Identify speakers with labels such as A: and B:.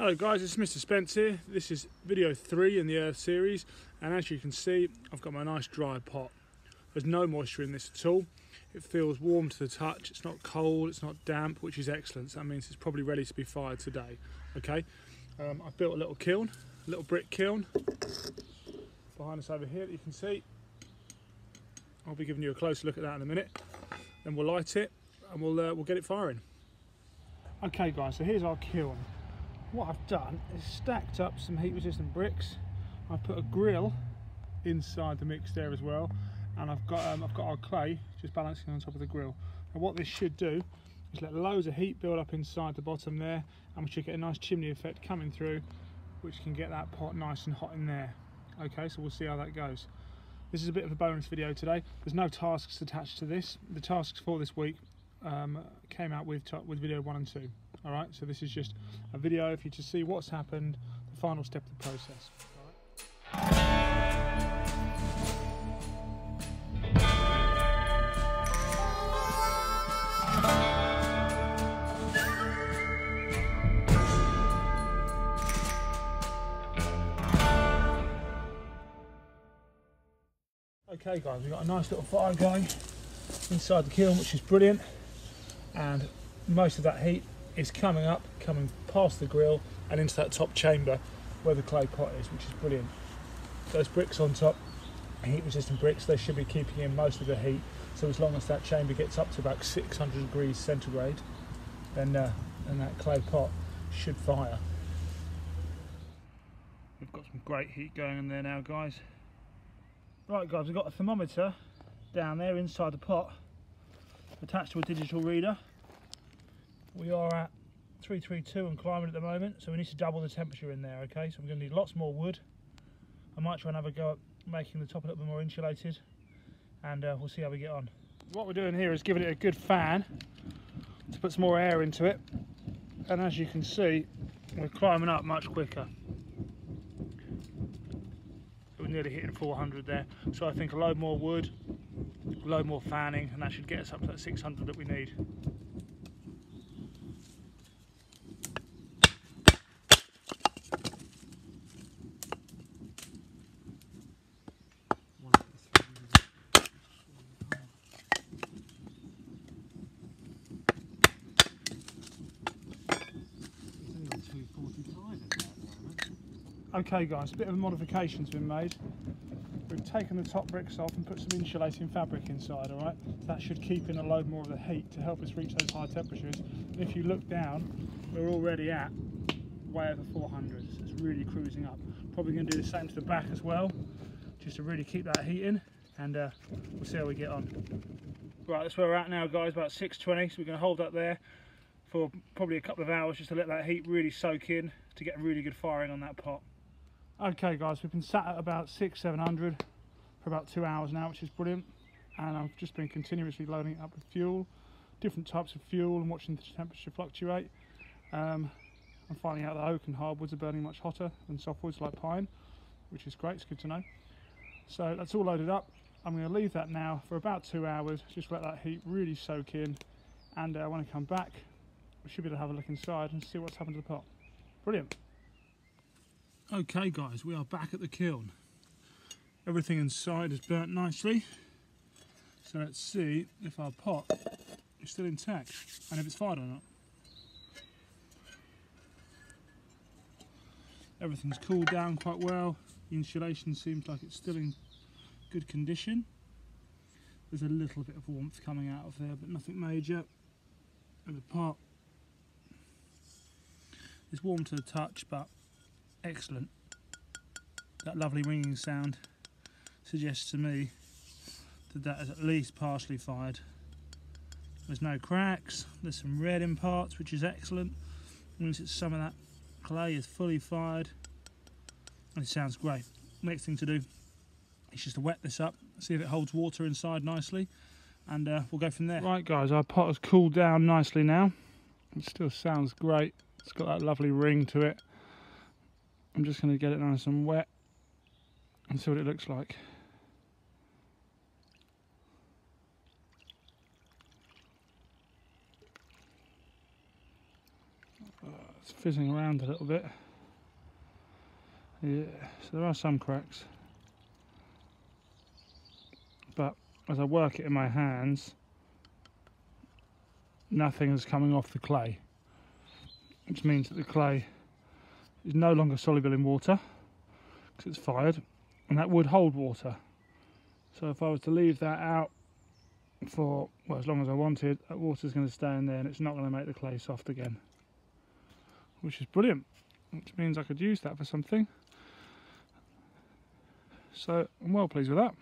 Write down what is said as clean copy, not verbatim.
A: Hello guys, it's Mr. Spence here. This is video 3 in the Earth series, and as you can see I've got my nice dry pot. There's no moisture in this at all. It feels warm to the touch, it's not cold, it's not damp, which is excellent. So that means it's probably ready to be fired today. Okay, I've built a little kiln, a little brick kiln behind us over here that you can see. I'll be giving you a closer look at that in a minute. Then we'll light it and we'll get it firing. Okay guys, so here's our kiln. What I've done is stacked up some heat resistant bricks. I've put a grill inside the mix there as well, and I've got our clay just balancing on top of the grill. And what this should do is let loads of heat build up inside the bottom there, and we should get a nice chimney effect coming through, which can get that pot nice and hot in there. Okay, so we'll see how that goes. This is a bit of a bonus video today. There's no tasks attached to this. The tasks for this week came out with video 1 and 2. Alright, so this is just a video for you to see what's happened, the final step of the process. Okay guys, we've got a nice little fire going inside the kiln, which is brilliant, and most of that heat is coming past the grill and into that top chamber where the clay pot is, which is brilliant. Those bricks on top, heat resistant bricks, they should be keeping in most of the heat, so as long as that chamber gets up to about 600 degrees centigrade, then that clay pot should fire. We've got some great heat going in there now guys. Right guys, we've got a thermometer down there inside the pot attached to a digital reader. We are at 332 and climbing at the moment, so we need to double the temperature in there. Okay, so we're going to need lots more wood. I might try and have a go at making the top a little bit more insulated, and we'll see how we get on. What we're doing here is giving it a good fan to put some more air into it, and as you can see we're climbing up much quicker. We're nearly hitting 400 there, so I think a load more wood, a load more fanning, and that should get us up to that 600 that we need. Okay guys, a bit of a modification's been made. We've taken the top bricks off and put some insulating fabric inside, alright? That should keep in a load more of the heat to help us reach those high temperatures. And if you look down, we're already at way over 400, so it's really cruising up. Probably going to do the same to the back as well, just to really keep that heat in, and we'll see how we get on. Right, that's where we're at now guys, about 620, so we're going to hold that there for probably a couple of hours just to let that heat really soak in to get a really good firing on that pot. Okay guys, we've been sat at about 600-700 for about 2 hours now, which is brilliant, and I've just been continuously loading it up with fuel, different types of fuel, and watching the temperature fluctuate. I'm finding out that oak and hardwoods are burning much hotter than softwoods like pine, which is great, it's good to know. So that's all loaded up. I'm going to leave that now for about 2 hours, just let that heat really soak in, and when I come back we should be able to have a look inside and see what's happened to the pot. Brilliant. Okay guys, we are back at the kiln. Everything inside is burnt nicely, so let's see if our pot is still intact and if it's fired or not. Everything's cooled down quite well. The insulation seems like it's still in good condition. There's a little bit of warmth coming out of there, but nothing major. And the pot is warm to the touch, but excellent. That lovely ringing sound suggests to me that that is at least partially fired. There's no cracks, there's some red in parts, which is excellent. It means that some of that clay is fully fired, and it sounds great. Next thing to do is just to wet this up, see if it holds water inside nicely, and we'll go from there. Right guys, our pot has cooled down nicely now. It still sounds great. It's got that lovely ring to it. I'm just going to get it nice and wet and see what it looks like. It's fizzing around a little bit. Yeah, so there are some cracks. But as I work it in my hands, nothing is coming off the clay, which means that the clay is no longer soluble in water because it's fired, and that would hold water. So if I was to leave that out for, well, as long as I wanted, that water's going to stay in there and it's not going to make the clay soft again, which is brilliant, which means I could use that for something. So I'm well pleased with that.